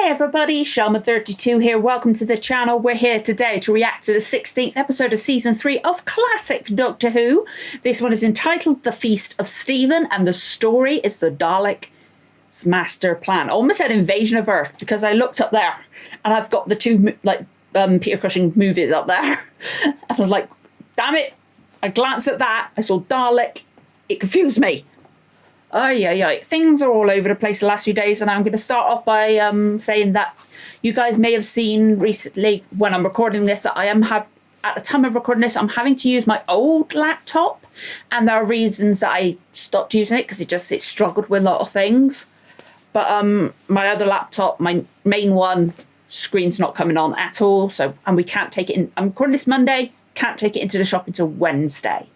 everybody, Shelma32 here. Welcome to the channel. We're here today to react to the 16th episode of Season 3 of classic Doctor Who. This one is entitled The Feast of Stephen, and the story is the Daleks' master plan. I almost said Invasion of Earth because I looked up there and I've got the two Peter Cushing movies up there. And I was like, damn it. I glanced at that. I saw Dalek. It confused me. Things are all over the place the last few days, and I'm going to start off by saying that you guys may have seen recently when I'm recording this that at the time of recording this, I'm having to use my old laptop, and there are reasons that I stopped using it because it struggled with a lot of things. But my other laptop, my main one, screen's not coming on at all, and we can't take it in. I'm recording this Monday, can't take it into the shop until Wednesday,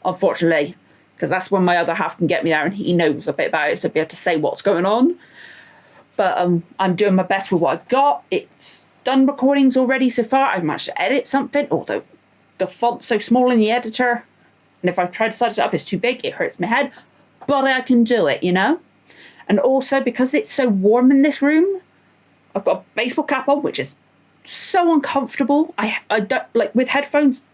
unfortunately. Because that's when my other half can get me there and he knows a bit about it, so I'll be able to say what's going on. But I'm doing my best with what I've got. It's done recordings already so far. I've managed to edit something, although the font's so small in the editor. And if I've tried to size it up, it's too big. It hurts my head. But I can do it, you know? And also, because it's so warm in this room, I've got a baseball cap on, which is so uncomfortable. I don't, like, with headphones,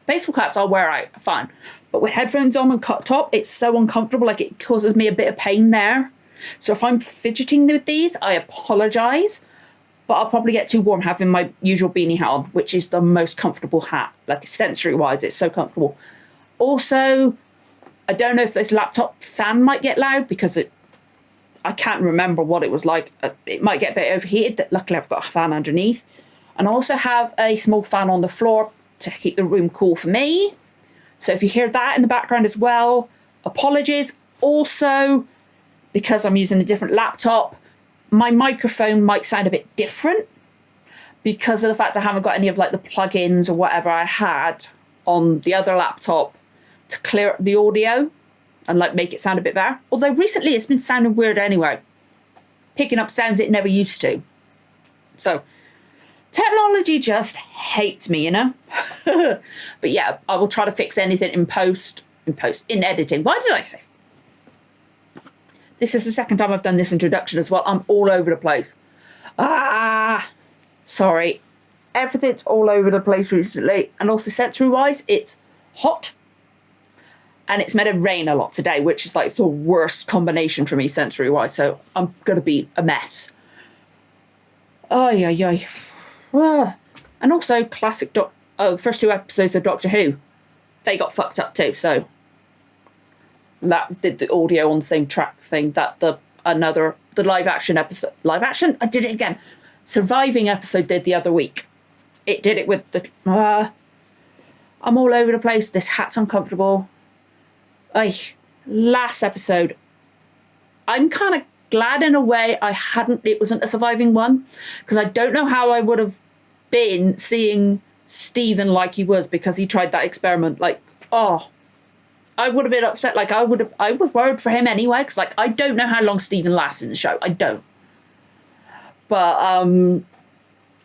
baseball caps I'll wear out, fine. But with headphones on and cut top, it's so uncomfortable, like it causes me a bit of pain there. So if I'm fidgeting with these, I apologise. But I'll probably get too warm having my usual beanie hat on, which is the most comfortable hat. Like sensory-wise, it's so comfortable. Also, I don't know if this laptop fan might get loud because I can't remember what it was like. It might get a bit overheated. Luckily, I've got a fan underneath. And I also have a small fan on the floor to keep the room cool for me. So if you hear that in the background as well, apologies. Also, because I'm using a different laptop, my microphone might sound a bit different because of the fact I haven't got any of like the plugins or whatever I had on the other laptop to clear up the audio and like make it sound a bit better. Although recently it's been sounding weird anyway, picking up sounds it never used to. So technology just hates me, you know? But yeah, I will try to fix anything in editing. Why did I say? This is the second time I've done this introduction as well. I'm all over the place. Sorry. Everything's all over the place recently. And also sensory-wise, it's hot. And it's meant to rain a lot today, which is like the worst combination for me sensory-wise. So I'm going to be a mess. And also, classic first two episodes of Doctor Who, they got fucked up too. So that did the audio on the same track thing that the live action episode. Live action? I did it again. Surviving episode did the other week. It did it with the. I'm all over the place. This hat's uncomfortable. Last episode, I'm kind of glad in a way it wasn't a surviving one, because I don't know how I would have been seeing Stephen like he was, because he tried that experiment. I would have been upset. I was worried for him anyway, because I don't know how long Stephen lasts in the show. I don't. But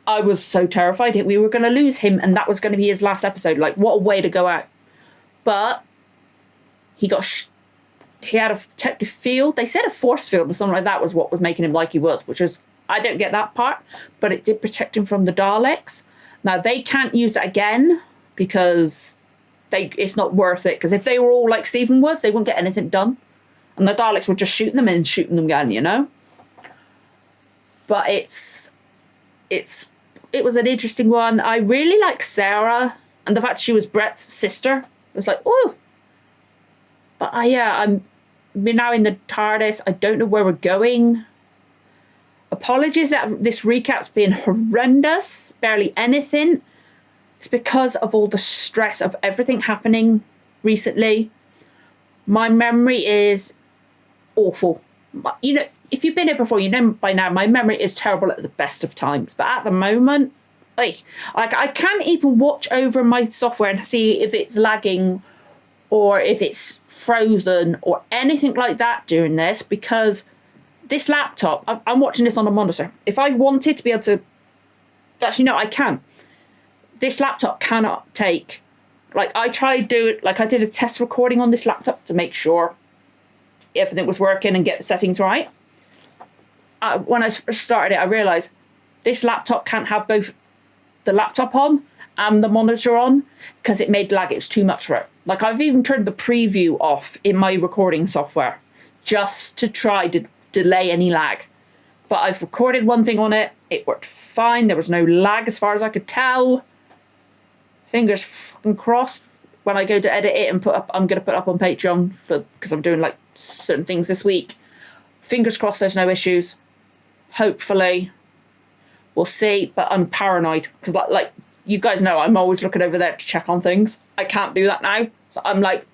I was so terrified we were going to lose him, and that was going to be his last episode. What a way to go out. But he had a protective field. They said a force field or something like that was what was making him like he was, which is, I don't get that part, but it did protect him from the Daleks. Now, they can't use that again because it's not worth it, because if they were all like Stephen was, they wouldn't get anything done. And the Daleks would just shoot them and shooting them again, you know? But it was an interesting one. I really like Sara, and the fact she was Brett's sister. It was like, oh. But we're now in the TARDIS. I don't know where we're going. Apologies that this recap's been horrendous. Barely anything. It's because of all the stress of everything happening recently. My memory is awful. You know, if you've been here before, you know by now my memory is terrible at the best of times. But at the moment, I can't even watch over my software and see if it's lagging or if it's frozen or anything like that during this, because this laptop, I'm watching this on a monitor. If I wanted to be able to, actually no, I can't. This laptop cannot take, I tried I did a test recording on this laptop to make sure everything was working and get the settings right. When I started it, I realised this laptop can't have both the laptop on and the monitor on because it made lag. It was too much for it. Like, I've even turned the preview off in my recording software just to try to delay any lag. But I've recorded one thing on it. It worked fine. There was no lag as far as I could tell. Fingers fucking crossed. When I go to edit it and I'm going to put up on Patreon because I'm doing like certain things this week. Fingers crossed there's no issues. Hopefully. We'll see. But I'm paranoid because like you guys know, I'm always looking over there to check on things. I can't do that now. So I'm like,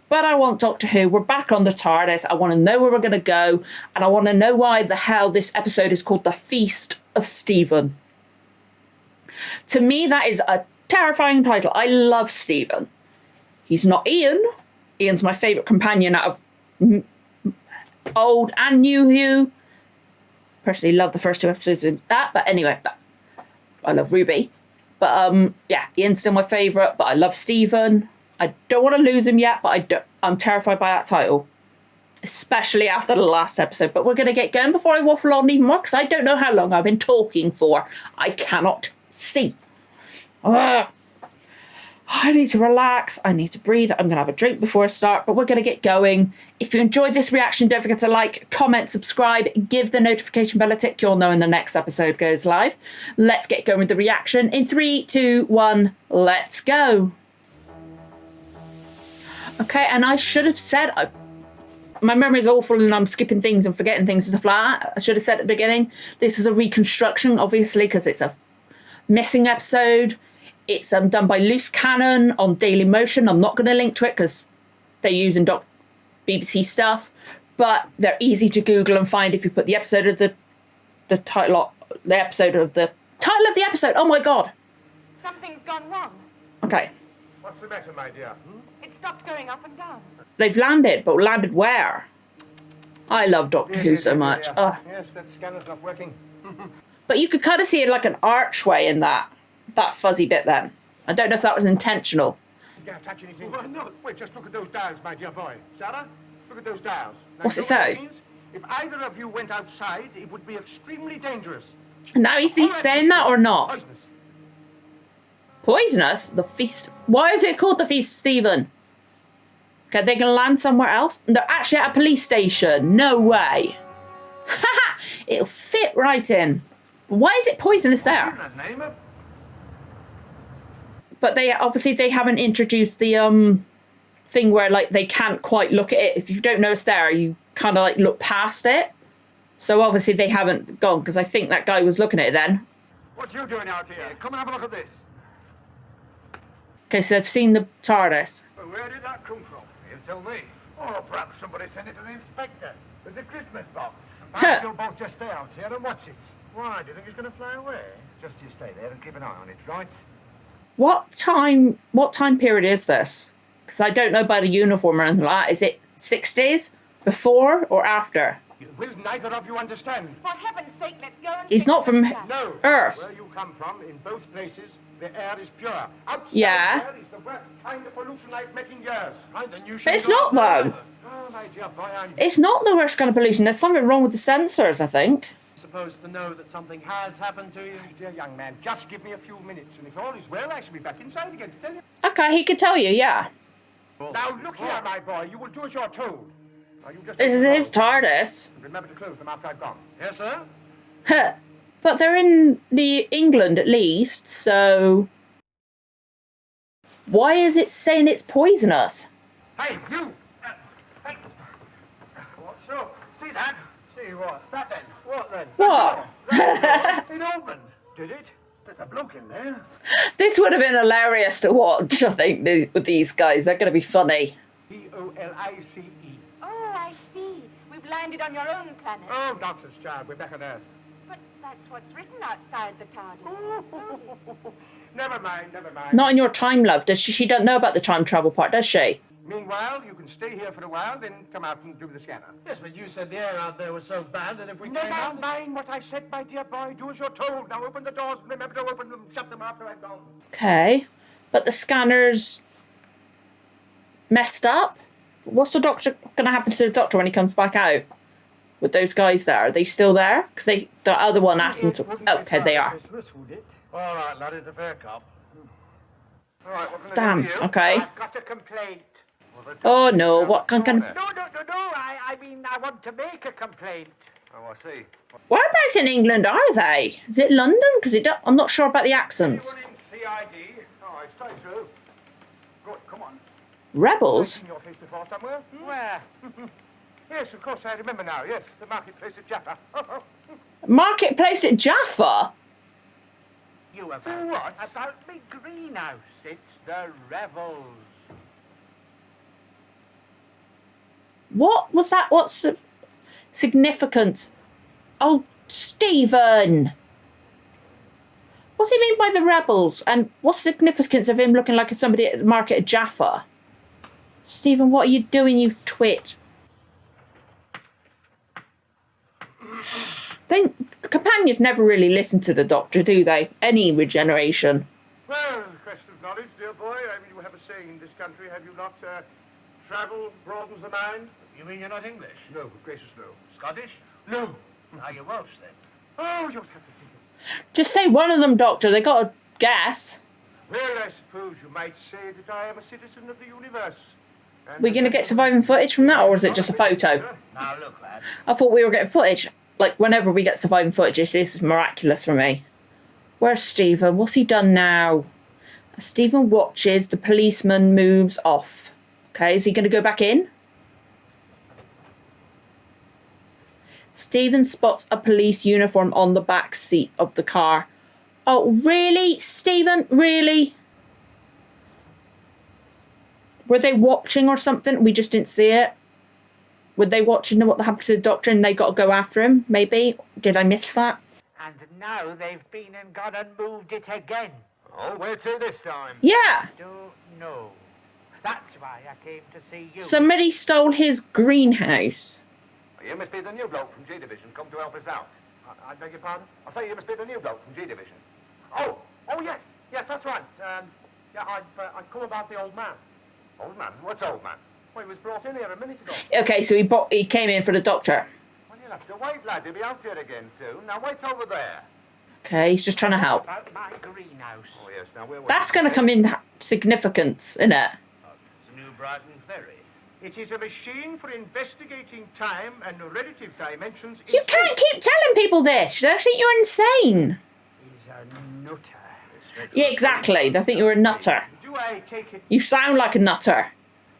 But I want Doctor Who. We're back on the TARDIS. I want to know where we're going to go. And I want to know why the hell this episode is called The Feast of Stephen. To me, that is a terrifying title. I love Stephen. He's not Ian. Ian's my favourite companion out of old and new Who. Personally love the first 2 episodes of that. But anyway, I love Ruby. But yeah, Ian's still my favourite. But I love Stephen. I don't want to lose him yet, but I'm terrified by that title. Especially after the last episode. But we're going to get going before I waffle on even more, because I don't know how long I've been talking for. I cannot see. I need to relax. I need to breathe. I'm going to have a drink before I start, but we're going to get going. If you enjoyed this reaction, don't forget to like, comment, subscribe, give the notification bell a tick. You'll know when the next episode goes live. Let's get going with the reaction. In 3, 2, 1, let's go. Okay, and I should have said, my memory is awful and I'm skipping things and forgetting things and stuff like that. I should have said at the beginning, this is a reconstruction, obviously, because it's a missing episode. It's done by Loose Cannon on Daily Motion. I'm not going to link to it because they're using BBC stuff, but they're easy to Google and find if you put the episode of the title of the episode. Oh my God. Something's gone wrong. Okay. What's the matter, my dear? It stopped going up and down. They've landed, but landed where? I love Doctor Who so much. Yes, that scanner's not working. But you could kind of see it like an archway in that fuzzy bit then. I don't know if that was intentional. You can't touch anything. Why not? Wait, just look at those dials, my dear boy. Sara, look at those dials. Now, what's it say? If either of you went outside, it would be extremely dangerous. Now is he saying that or not? Poisonous. Poisonous? The Feast. Why is it called the Feast of Stephen? Okay, they're going to land somewhere else? They're actually at a police station. No way. Haha! It'll fit right in. Why is it poisonous there? But they haven't introduced the thing where like they can't quite look at it. If you don't know it's there, you kind of like look past it. So obviously they haven't gone, because I think that guy was looking at it then. What are you doing out here? Come and have a look at this. Okay, so they've seen the TARDIS. Well, where did that come from? You tell me. Or perhaps somebody sent it to the inspector. There's a Christmas box. Perhaps you'll both just stay out here and watch it. Why? Do you think it's going to fly away? Just you stay there and keep an eye on it, right? What time period is this? Because I don't know by the uniform or anything like that. Is it 60s? Before or after? Will neither of you understand? For heaven's sake, let's go and... He's not from No. Earth. Where you come from, in both places, the air is pure. Outside Yeah. there is the worst kind of pollution I've met in years. Right, then you should But it's not though. Oh, my dear boy, It's not the worst kind of pollution. There's something wrong with the sensors, I think. Supposed to know that something has happened to you? Dear young man, just give me a few minutes, and if all is well, I shall be back inside again to tell you. Okay, he could tell you, yeah. Now, look here, my boy. You will do as you're told. Now, you just This is his TARDIS. remember to close them after I've gone. Yes, sir? Huh. But they're in the England at least, so... Why is it saying it's poisonous? Hey, you! Hey! What's up? See that? See what? That then. What then? What? It opened. Did it? There's a bloke in there. This would have been hilarious to watch, I think, with these guys. They're going to be funny. Police. Oh, I see. We've landed on your own planet. Oh, nonsense, child. We're back on Earth. But that's what's written outside the TARDIS. Never mind, never mind. Not in your time, love. Does she don't know about the time travel part, does she? Meanwhile, you can stay here for a while, then come out and do the scanner. Yes, but you said the air out there was so bad that if we came Never out... mind what I said, my dear boy. Do as you're told. Now open the doors. Remember to open them. Shut them after I've gone. Okay. But the scanner's messed up? What's the doctor going to happen to the doctor when he comes back out? with those guys there? Are they still there? Because the other one asked them to... Okay, they are. All right, lad, it's a fair cop. All right, what can I Damn, do for you? okay. I've got a complaint. Oh, no, what can... No, I mean, I want to make a complaint. Oh, I see. Whereabouts in England are they? Is it London? Because I'm not sure about the accents. Anyone in CID? All right, straight through. Good, come on. Rebels? Seen your face before somewhere? Where? Yes, of course, I remember now. Yes, the marketplace at Jaffa. Marketplace at Jaffa? You about what? About me greenhouse. It's the rebels. What was that? What's the significance? Oh, Stephen! What's he mean by the rebels? And what's the significance of him looking like somebody at the market at Jaffa? Stephen, what are you doing, you twit? Companions never really listen to the Doctor, do they? Any regeneration. Well, question of knowledge, dear boy. I mean, you have a saying in this country, have you not? Travel broadens the mind. You mean you're not English? No, good gracious, no. Scottish? No. Are you Welsh, then? Oh, you'll have to think of... Just say one of them, Doctor. They got a guess. Well, I suppose you might say that I am a citizen of the universe. We're going to get surviving footage from that, or is it just a photo? Now, look, lad. I thought we were getting footage. Like, whenever we get surviving footage, this is miraculous for me. Where's Stephen? What's he done now? As Stephen watches, the policeman moves off. Okay, is he going to go back in? Stephen spots a police uniform on the back seat of the car. Oh, really? Stephen? Really? Were they watching or something? We just didn't see it. Were they watching what happened to the Doctor and they got to go after him? Maybe? Did I miss that? And now they've been and gone and moved it again. Oh, where to this time? Yeah. Don't know. That's why I came to see you. Somebody stole his greenhouse. You must be the new bloke from G Division, come to help us out. I beg your pardon? I say you must be the new bloke from G Division. Oh, yes. Yes, that's right. Yeah, I'd come about the old man. Old man? What's old man? Well, he was brought in here a minute ago. Okay, so he came in for the Doctor. Well, you'll have to wait, lad. He'll be out here again soon. Now, wait over there. Okay, he's just trying to help. About my greenhouse. Oh, yes, now we're That's going to come in significance, isn't it? It's New Brighton Ferry. It is a machine for investigating time and relative dimensions. You can't keep telling people this. They think you're insane. He's a nutter. Yeah, exactly. They think you're a nutter. Do I take it? You sound like a nutter.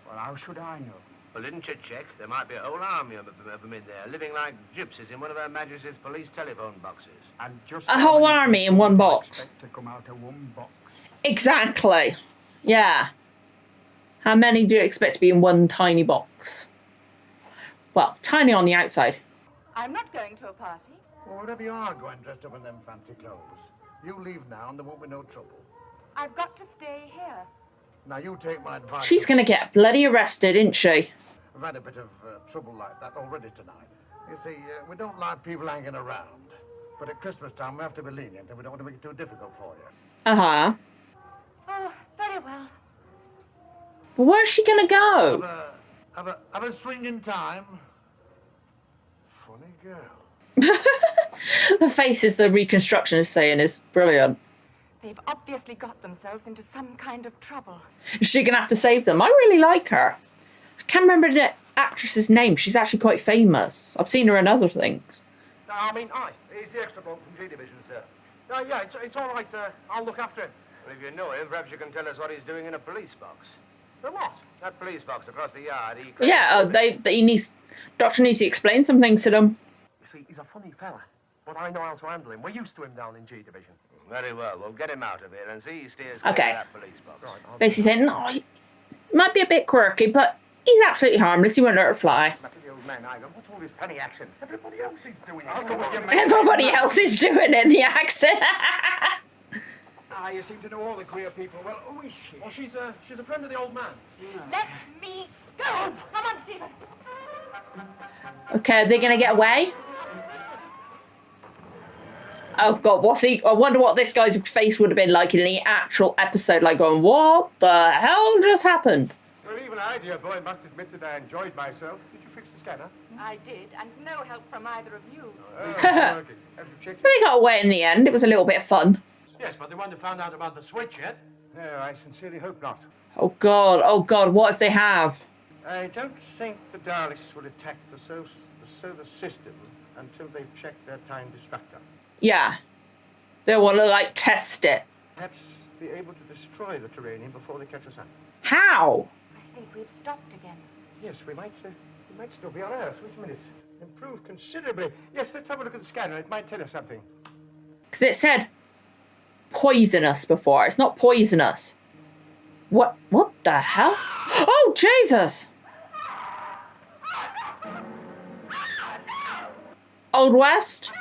Well, how should I know? Well, didn't you check? There might be a whole army of them in there, living like gypsies in one of Her Majesty's police telephone boxes. And just A whole army in one box. expect to come out of one box. Exactly. Yeah. How many do you expect to be in one tiny box? Well, tiny on the outside. I'm not going to a party. Well, wherever you are going dressed up in them fancy clothes, you leave now and there won't be no trouble. I've got to stay here. Now, you take my advice. She's going to get bloody arrested, isn't she? I've had a bit of trouble like that already tonight. You see, we don't like people hanging around. But at Christmas time, we have to be lenient and we don't want to make it too difficult for you. Uh-huh. Oh, very well. But where's she going to go? Have a swinging time. Funny girl. The faces the Reconstruction is saying is brilliant. They've obviously got themselves into some kind of trouble. Is she going to have to save them? I really like her. I can't remember the actress's name. She's actually quite famous. I've seen her in other things. No, I mean, he's the extra bloke from G Division, sir. Yeah, it's all right. I'll look after him. Well, if you know him, perhaps you can tell us what he's doing in a police box. The what? That police box across the yard. Yeah, Doctor needs to explain some things to them. You see, he's a funny fella, but I know how to handle him. We're used to him down in G Division. Very well. We'll get him out of here and see he stays Okay. clear of that police box. Right, Basically saying, no, he might be a bit quirky, but he's absolutely harmless. He won't hurt a fly. Back to the old man, Ivan. What's all this penny action? Everybody else is doing it. I'll go with you, mate. Everybody else is doing it, the accent. You seem to know all the queer people. Well, who is she? Well, she's a friend of the old man's. Let me go! Come on, Stephen. Okay, are they going to get away? Oh, God, I wonder what this guy's face would have been like in the actual episode, like going, what the hell just happened? Well, even I, dear boy, must admit that I enjoyed myself. Did you fix the scanner? I did, and no help from either of you. They got away in the end. It was a little bit of fun. Yes, but they wouldn't have found out about the switch yet. No, I sincerely hope not. Oh God, what if they have? I don't think the Daleks will attack the solar system until they've checked their time disruptor. Yeah. They want to, like, test it. Perhaps be able to destroy the terranium before they catch us up. How? I think we've stopped again. Yes, we might still be on Earth. Wait a minute. Improved considerably. Yes, let's have a look at the scanner. It might tell us something. Because it said poisonous before. It's not poisonous. What the hell? Oh, Jesus! Old West?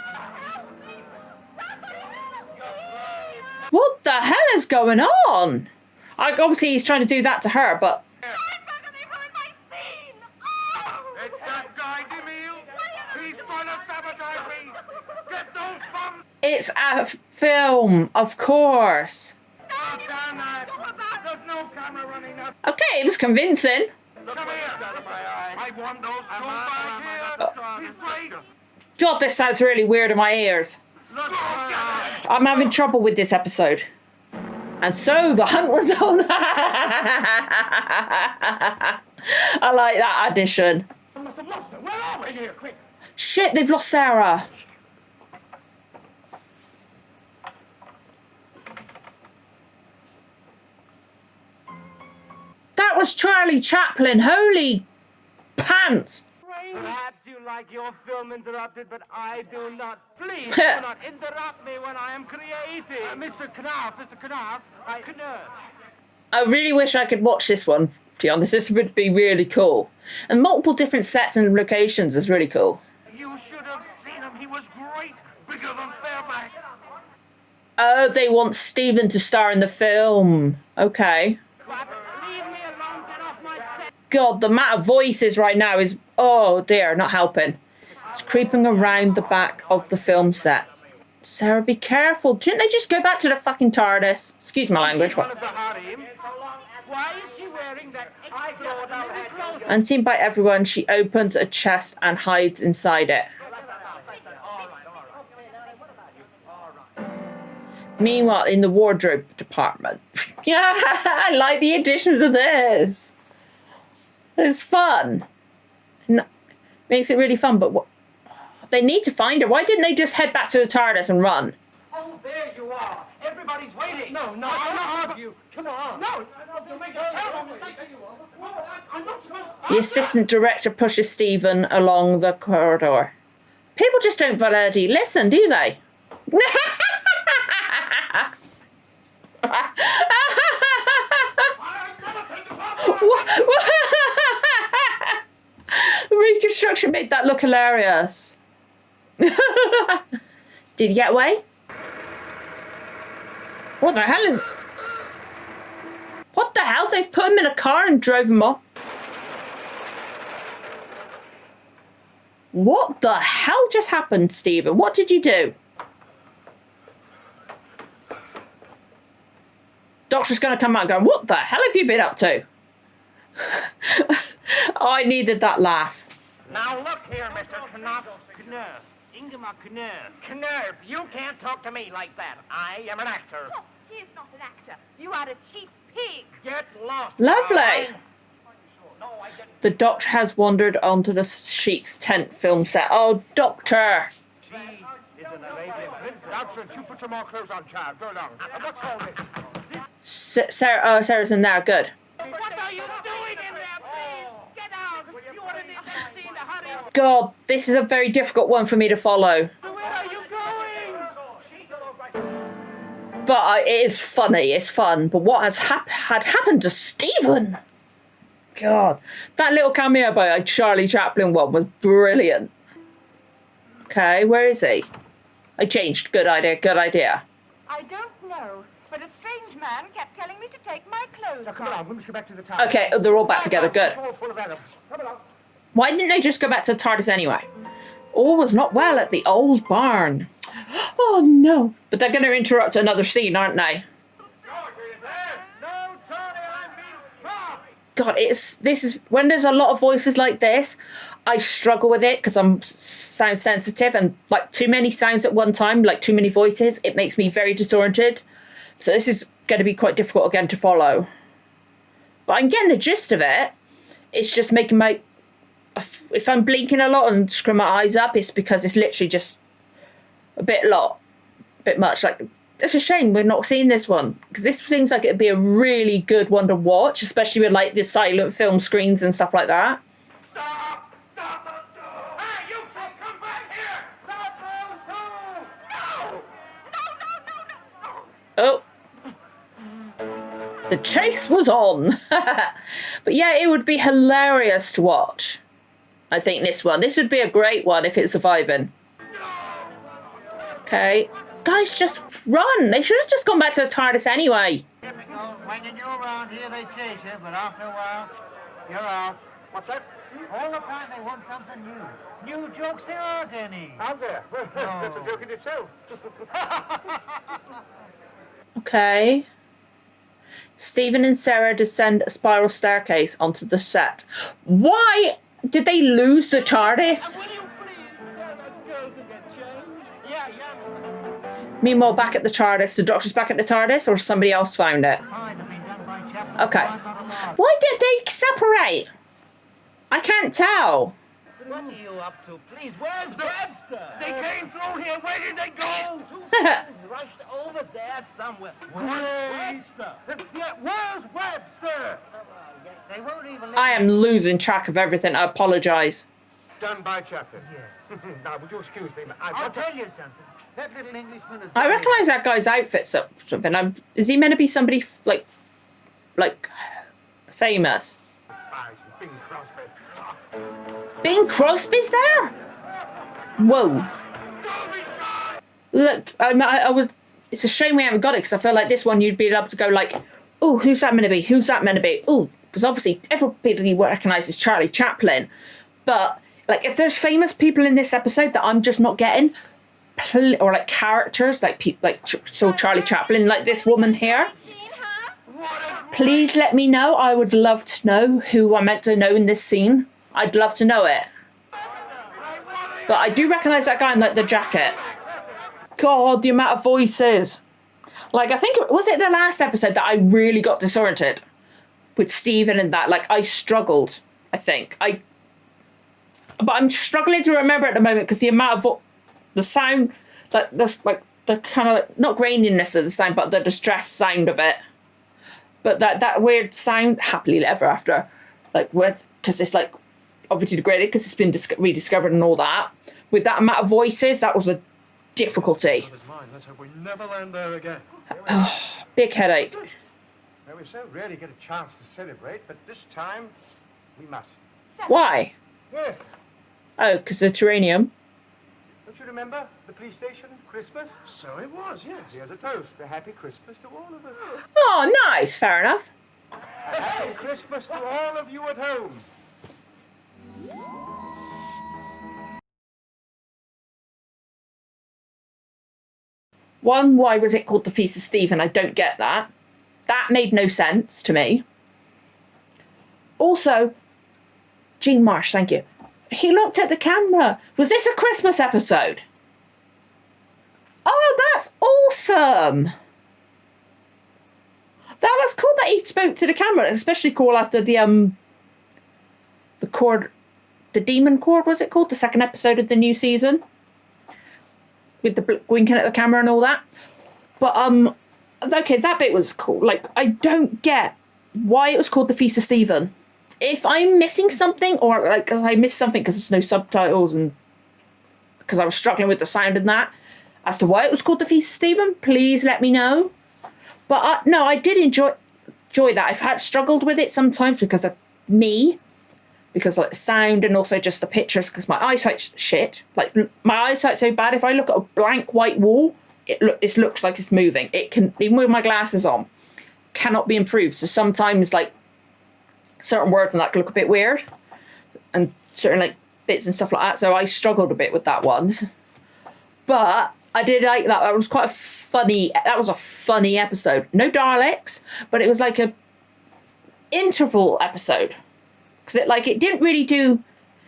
What the hell is going on? Like, obviously he's trying to do that to her, but... It's that guy, Demille. He's trying to sabotage me. Get those bombs. It's a film, of course. Oh, damn that. There's no camera running up. Okay, it was convincing. Come here. I want those two back here. He's right. God, this sounds really weird in my ears. I'm having trouble with this episode. And so the hunt was on. I like that addition. I must have lost her. Where are we here? Quick. Shit, they've lost Sara. That was Charlie Chaplin. Holy pants. Perhaps you like your film interrupted, but I do not. Please do not interrupt me when I am creating. Mr. Knopf, I really wish I could watch this one, to be honest. This would be really cool. And multiple different sets and locations is really cool. You should have seen him. He was great. Bigger than Fairbanks. Oh, they want Stephen to star in the film. Okay. Leave me alone. Get off my set. God, the amount of voices right now is... Oh, dear, not helping. It's creeping around the back of the film set. Sarah, be careful. Didn't they just go back to the fucking TARDIS? Excuse my language. One of the harem. Why is she wearing that? I thought I had. Unseen by everyone, she opens a chest and hides inside it. Meanwhile, in the wardrobe department. Yeah, I like the additions of this. It's fun. Makes it really fun, but what? They need to find her. Why didn't they just head back to the TARDIS and run? Oh, there you are. Everybody's waiting. No, I'm not of you. Come on. No, you'll make a terrible mistake. I'm not supposed to. The assistant director pushes Stephen along the corridor. People just don't bloody listen, do they? Reconstruction made that look hilarious. Did he get away? What the hell is... What the hell? They've put him in a car and drove him off. What the hell just happened, Stephen? What did you do? Doctor's going to come out and go, what the hell have you been up to? Oh, I needed that laugh. Now look here, Mr. Knopf. Knurf. Ingmar Knurf. Knurf, you can't talk to me like that. I am an actor. Oh, he is not an actor. You are a cheap pig. Get lost. Lovely. No, I didn't. The Doctor has wandered onto the Sheik's tent film set. Oh, Doctor. She is an Arabian prince. Nonsense. You put some more clothes on, child. Go along. What's all this? Sarah, oh, Sarah's in there. Good. What are you doing in there, please? Get out. You are in the scene. Hurry. God, this is a very difficult one for me to follow. Where are you going? But it is funny. It's fun. But what has had happened to Stephen? God, that little cameo by Charlie Chaplin one was brilliant. Okay, where is he? I changed. Good idea. Good idea. I don't know, but a strange man kept telling me to take my clothes Now, come off. along. We must go back to the town. Okay, they're all back together. Good. It's all full of Arabs. Come along. Why didn't they just go back to the TARDIS anyway? All was not well at the old barn. Oh no! But they're going to interrupt another scene, aren't they? No, Tony, I'm being stopped. God, this is when there's a lot of voices like this. I struggle with it because I'm sound sensitive, and like too many sounds at one time, like too many voices, it makes me very disoriented. So this is going to be quite difficult again to follow. But I'm getting the gist of it. It's just making my... If I'm blinking a lot and screwing my eyes up, it's because it's literally just a bit much. Like, it's a shame we're not seeing this one, because this seems like it'd be a really good one to watch, especially with like the silent film screens and stuff like that. Stop! Stop! Hey, you two, come back here! Stop those two! No! Oh. The chase was on. But yeah, it would be hilarious to watch. I think this would be a great one if it's surviving. Okay. Guys, just run. They should have just gone back to the TARDIS anyway. Typical. When you're new around here, they chase you, but after a while, you're out. What's that? All the time they want something new. New jokes, there aren't any. Out there? Well, that's a joke in itself. Okay. Stephen and Sara descend a spiral staircase onto the set. Why did they lose the TARDIS? Will you please go to get changed? Yeah. Meanwhile, back at the TARDIS, the Doctor's back at the TARDIS, or somebody else found it? Okay. Why did they separate? I can't tell. What are you up to? Please, where's Webster? They came through here. Where did they go? Rushed over there somewhere. Where's Webster? Yeah, where's Webster? They won't even let I am losing track of everything. I apologise. Done by Chaplin. Yes. Now, would you excuse me? I'll tell you something. That little Englishman is... I recognise that guy's outfit something. Is he meant to be somebody like famous? Bing Crosby. Bing Crosby's there? Whoa. Look, I would. It's a shame we haven't got it, because I feel like this one you'd be able to go like, oh, who's that meant to be? Who's that meant to be? Oh, because obviously everybody recognises Charlie Chaplin, but like if there's famous people in this episode that I'm just not getting, or like characters like so Charlie Chaplin, like this woman here, please let me know. I would love to know who I'm meant to know in this scene. I'd love to know it. But I do recognise that guy in like the jacket. God, the amount of voices. Like, I think, was it the last episode that I really got disoriented with Stephen and that? Like, I struggled, I think. But I'm struggling to remember at the moment because the amount of the sound, like the kind of, not graininess of the sound, but the distressed sound of it. But that weird sound, happily ever after, like because it's like obviously degraded because it's been rediscovered and all that. With that amount of voices, that was a difficulty. Let's hope we never land there again. Oh, big headache. Well, we so rarely get a chance to celebrate, but this time we must. Why? Yes. Oh, because the terranium. Don't you remember the police station, Christmas? So it was, yes. Here's a toast. A happy Christmas to all of us. Oh, nice. Fair enough. A happy Christmas to all of you at home. One, why was it called the Feast of Stephen? I don't get that. That made no sense to me. Also, Gene Marsh, thank you. He looked at the camera. Was this a Christmas episode? Oh, that's awesome. That was cool that he spoke to the camera, especially cool after the chord, the demon chord, was it called? The second episode of the new season. With the winking at the camera and all that. But, okay, that bit was cool. Like, I don't get why it was called the Feast of Stephen. If I'm missing something, or like I missed something because there's no subtitles and because I was struggling with the sound and that, as to why it was called the Feast of Stephen, please let me know. But no, I did enjoy that. I've had struggled with it sometimes because of me, because like sound and also just the pictures, because my eyesight's shit. Like my eyesight's so bad, if I look at a blank white wall, it looks like it's moving. It can, even with my glasses on, cannot be improved. So sometimes like certain words and that can look a bit weird, and certain like bits and stuff like that. So I struggled a bit with that one. But I did like that. That was quite a funny. That was a funny episode. No Daleks, but it was like a interval episode, because it didn't really do.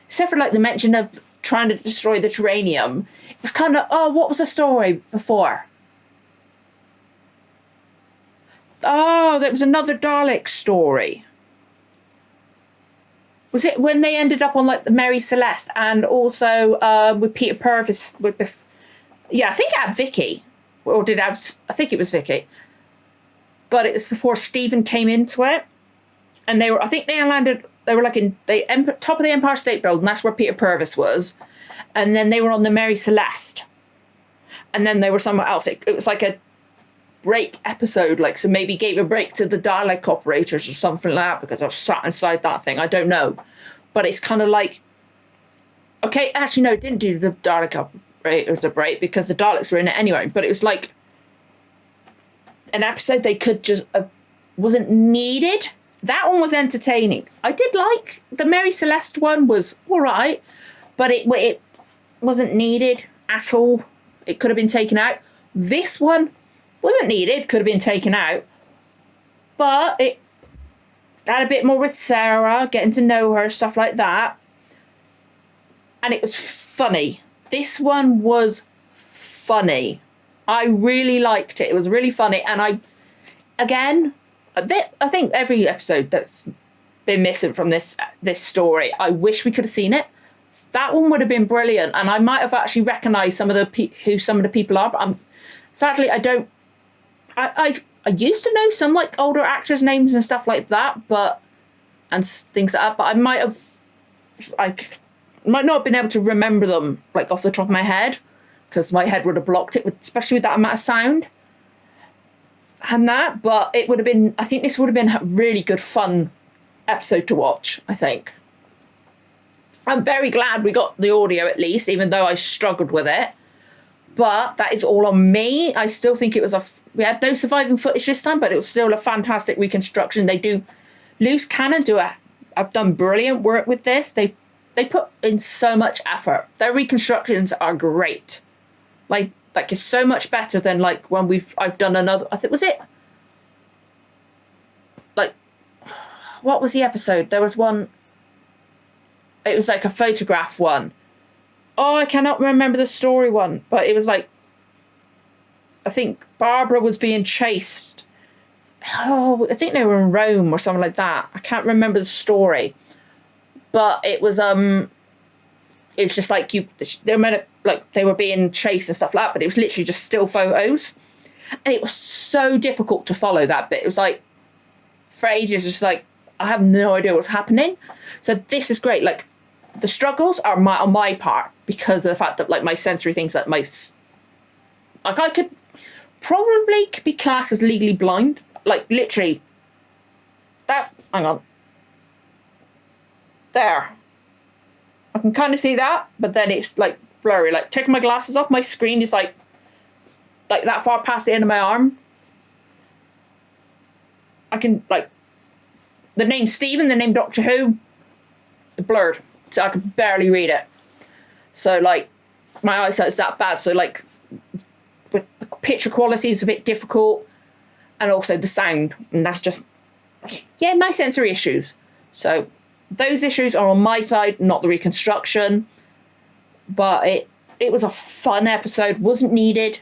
except for like the mention of trying to destroy the Terranium, it was kind of, oh, what was the story before? Oh, there was another Dalek story. Was it when they ended up on like the Mary Celeste and also with Peter Purvis? Yeah, I think it had Vicky. Or did it have, I think it was Vicky. But it was before Stephen came into it. And they were, I think they landed, they were like in the top of the Empire State Building. That's where Peter Purvis was. And then they were on the Mary Celeste. And then they were somewhere else. It was like a break episode, like, so maybe gave a break to the Dalek operators or something like that because I was sat inside that thing. I don't know. But it's kind of like, okay, actually, no, it didn't do the Dalek operators a break because the Daleks were in it anyway. But it was like an episode they could just, wasn't needed. That one was entertaining. I did like the Mary Celeste one was all right, but it wasn't needed at all. It could have been taken out. This one wasn't needed, could have been taken out, but it had a bit more with Sara, getting to know her, stuff like that. And it was funny. This one was funny. I really liked it. It was really funny. And I think every episode that's been missing from this story, I wish we could have seen it. That one would have been brilliant. And I might have actually recognised who some of the people are, but sadly, I don't. I used to know some like older actors' names and stuff like that, and things like that. But I might not have been able to remember them like off the top of my head because my head would have blocked it, especially with that amount of sound and that. But it would have been. I think this would have been a really good, fun episode to watch. I think. I'm very glad we got the audio at least, even though I struggled with it. But that is all on me. I still think it was we had no surviving footage this time, but it was still a fantastic reconstruction. They do, Loose Cannon have done brilliant work with this. They put in so much effort. Their reconstructions are great. Like it's so much better than like when I've done another, I think, was it? Like, what was the episode? There was one, it was like a photograph one. Oh, I cannot remember the story one, but it was like, I think Barbara was being chased. Oh, I think they were in Rome or something like that. I can't remember the story, but it was just like they were meant to, like they were being chased and stuff like that, but it was literally just still photos, and it was so difficult to follow that bit. It was like for ages, just like I have no idea what's happening. So this is great. Like the struggles are on my part because of the fact that like my sensory things, like I could probably be classed as legally blind. Like literally, hang on. There. I can kind of see that, but then it's like blurry. Like taking my glasses off, my screen is like that far past the end of my arm. I can like the name Stephen, the name Doctor Who, blurred. So I could barely read it. So like my eyesight's that bad. So like with the picture quality is a bit difficult, and also the sound, and that's just my sensory issues. So those issues are on my side, not the reconstruction. But it was a fun episode, wasn't needed,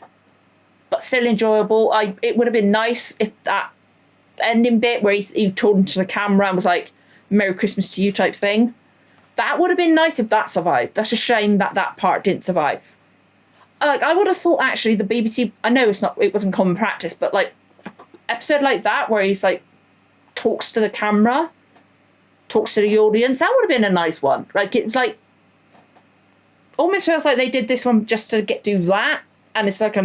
but still enjoyable. It would have been nice if that ending bit where he turned to the camera and was like, "Merry Christmas to you" type thing. That would have been nice if that survived. That's a shame that part didn't survive. Like I would have thought actually the BBC, I know it wasn't common practice, but like an episode like that where he's like talks to the camera, talks to the audience, that would have been a nice one. Like it's like almost feels like they did this one just to do that, and it's like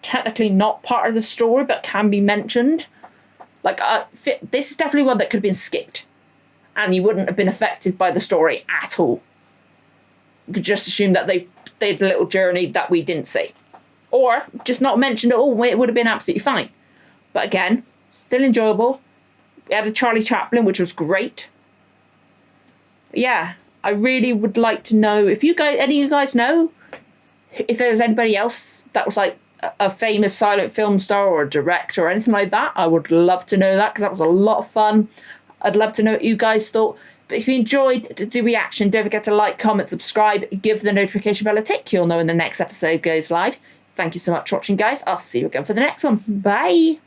technically not part of the story but can be mentioned. Like this is definitely one that could have been skipped, and you wouldn't have been affected by the story at all. You could just assume that they had a little journey that we didn't see, or just not mentioned at all. It would have been absolutely fine. But again, still enjoyable. We had a Charlie Chaplin, which was great. Yeah, I really would like to know if any of you guys know if there was anybody else that was like a famous silent film star or a director or anything like that. I would love to know that because that was a lot of fun. I'd love to know what you guys thought. But if you enjoyed the reaction, don't forget to like, comment, subscribe, give the notification bell a tick. You'll know when the next episode goes live. Thank you so much for watching, guys. I'll see you again for the next one. Bye.